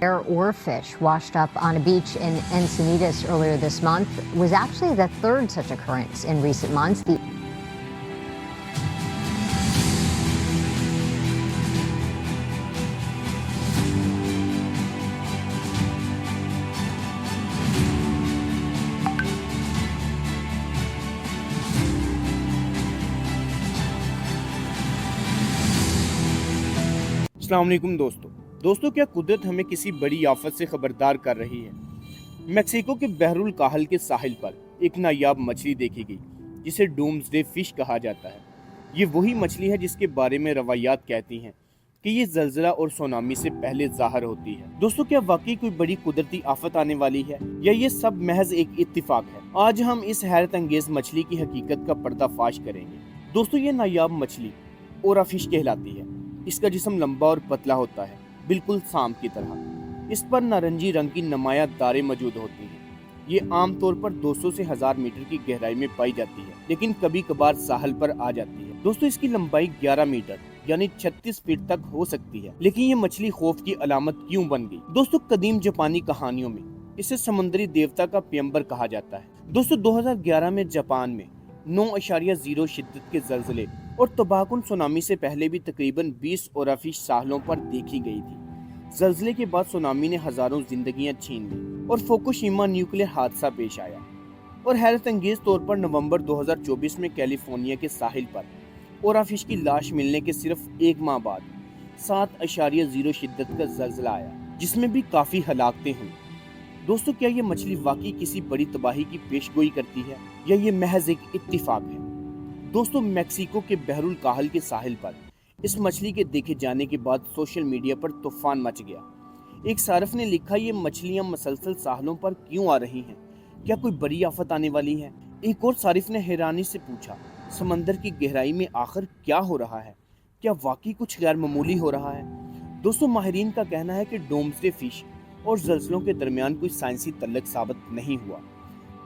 Or fish washed up on a beach in Encinitas earlier this month was actually the third such occurrence in recent months. अस्सलाम वालेकुम दोस्तों क्या कुदरत हमें किसी बड़ी आफत से खबरदार कर रही है। मेक्सिको के बहरुल काहल के साहिल पर एक नायाब मछली देखी गई जिसे डूम्सडे फिश कहा जाता है। ये वही मछली है जिसके बारे में रवायात कहती हैं कि ये जलजला और सुनामी से पहले ज़ाहिर होती है। दोस्तों क्या वाकई कोई बड़ी कुदरती आफत आने वाली है या ये सब महज एक इत्तिफाक है? आज हम इस हैरत अंगेज मछली की हकीकत का पर्दाफाश करेंगे। दोस्तों ये नायाब मछली ओरा फिश कहलाती है। इसका जिस्म लंबा और पतला होता है, बिल्कुल सांप की तरह। इस पर नारंगी रंग की नुमाया दारें मौजूद होती हैं। ये आमतौर पर 200 से 1000 मीटर की गहराई में पाई जाती है, लेकिन कभी कभार साहल पर आ जाती है। दोस्तों इसकी लंबाई 11 मीटर यानी 36 फीट तक हो सकती है। लेकिन ये मछली खौफ की अलामत क्यों बन गई? दोस्तों कदीम जापानी कहानियों में इसे समुद्री देवता का प्यंबर कहा जाता है। दोस्तों 2011 में जापान में 9.0 शिद्दत के जलजले और तबाहकुन सुनामी से पहले भी तकरीबन 20 ओराफिश साहलों पर देखी गई थी। जलजले के बाद सुनामी ने हजारों जिंदगियां छीन ली और फुकुशिमा न्यूक्लियर हादसा पेश आया। और हैरत अंगेज तौर पर नवंबर 2024 में कैलिफोर्निया के साहिल पर ओराफिश की लाश मिलने के सिर्फ एक माह बाद 7.0 शिद्दत का जलजला आया, जिसमें भी काफी हलाकतें हुई। दोस्तों क्या ये मछली वाकई किसी बड़ी तबाही की पेशगोई करती है या ये महज एक इत्तिफाक है? दोस्तों मेक्सिको के बहरुल काहल के साहिल पर इस मछली के देखे जाने के बाद सोशल मीडिया पर तूफान मच गया। एक सारफ ने लिखा, ये मछलियां मसलसल साहलों पर क्यों आ रही हैं? क्या कोई बड़ी आफत आने वाली है? एक और सारिफ ने हैरानी से पूछा, समंदर की गहराई में आखिर क्या हो रहा है? क्या वाकई कुछ गैर मामूली हो रहा है? दोस्तों माहिरीन का कहना है कि डोम्सडे फिश और जलजलों के दरमियान कोई साइंसी तल्लक साबित नहीं हुआ,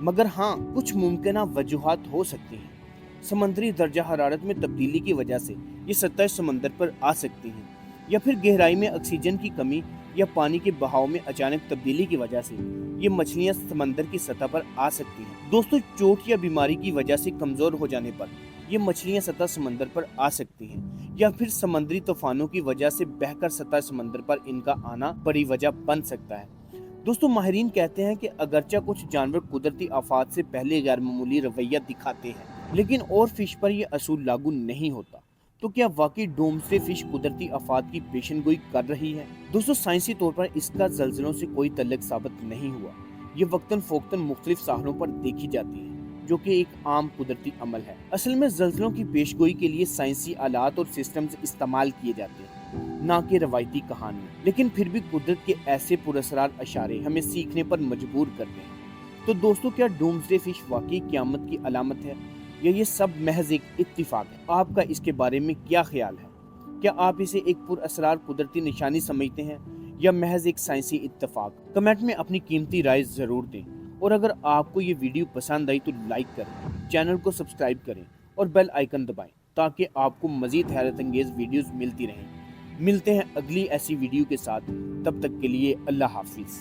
मगर हाँ कुछ मुमकिन वजूहात हो सकती हैं। समंदरी दर्जा हरारत में तब्दीली की वजह से ये सतह समंदर पर आ सकती हैं, या फिर गहराई में ऑक्सीजन की कमी या पानी के बहाव में अचानक तब्दीली की वजह से ये मछलियां समंदर की सतह पर आ सकती हैं। दोस्तों चोट या बीमारी की वजह से कमजोर हो जाने पर ये मछलियां सतह समंदर पर आ सकती हैं, या फिर समुद्री तूफानों की वजह से बहकर सतह समंदर पर इनका आना बड़ी वजह बन सकता है। दोस्तों माहिरीन कहते हैं कि अगरचे कुछ जानवर कुदरती आफात से पहले गैर मामूली रवैया दिखाते हैं, लेकिन और फिश पर यह असूल लागू नहीं होता। तो क्या वाकई डोम्सडे फिश कुदरती आफात की पेशनगोई कर रही है? दोस्तों साइंसी तौर पर इसका जलजलों से कोई तल्लक साबित नहीं हुआ। ये वक्तन फोक्तन मुख्तलिफ साहलों पर देखी जाती है, जो कि एक आम कुदरती अमल है। असल में जलजलों की पेशगोई के लिए साइंसी आलात और सिस्टम्स इस्तेमाल किए जाते हैं, ना कि रवायती कहानियां। लेकिन फिर भी कुदरत के ऐसे पुरअसरार इशारे हमें सीखने पर मजबूर करते हैं। तो दोस्तों क्या डोम्सडे फिश वाकई क़यामत की अलामत है या ये सब महज एक इत्तिफाक है? आपका इसके बारे में क्या ख्याल है? क्या आप इसे एक पुरअसरार कुदरती निशानी समझते हैं या महज एक साइंसी इत्तिफाक? कमेंट में अपनी कीमती राय जरूर दें, और अगर आपको ये वीडियो पसंद आई तो लाइक करें, चैनल को सब्सक्राइब करें और बेल आइकन दबाएं ताकि आपको मजीद हैरत अंगेज वीडियोस मिलती रहें। मिलते हैं अगली ऐसी वीडियो के साथ, तब तक के लिए अल्लाह हाफिज।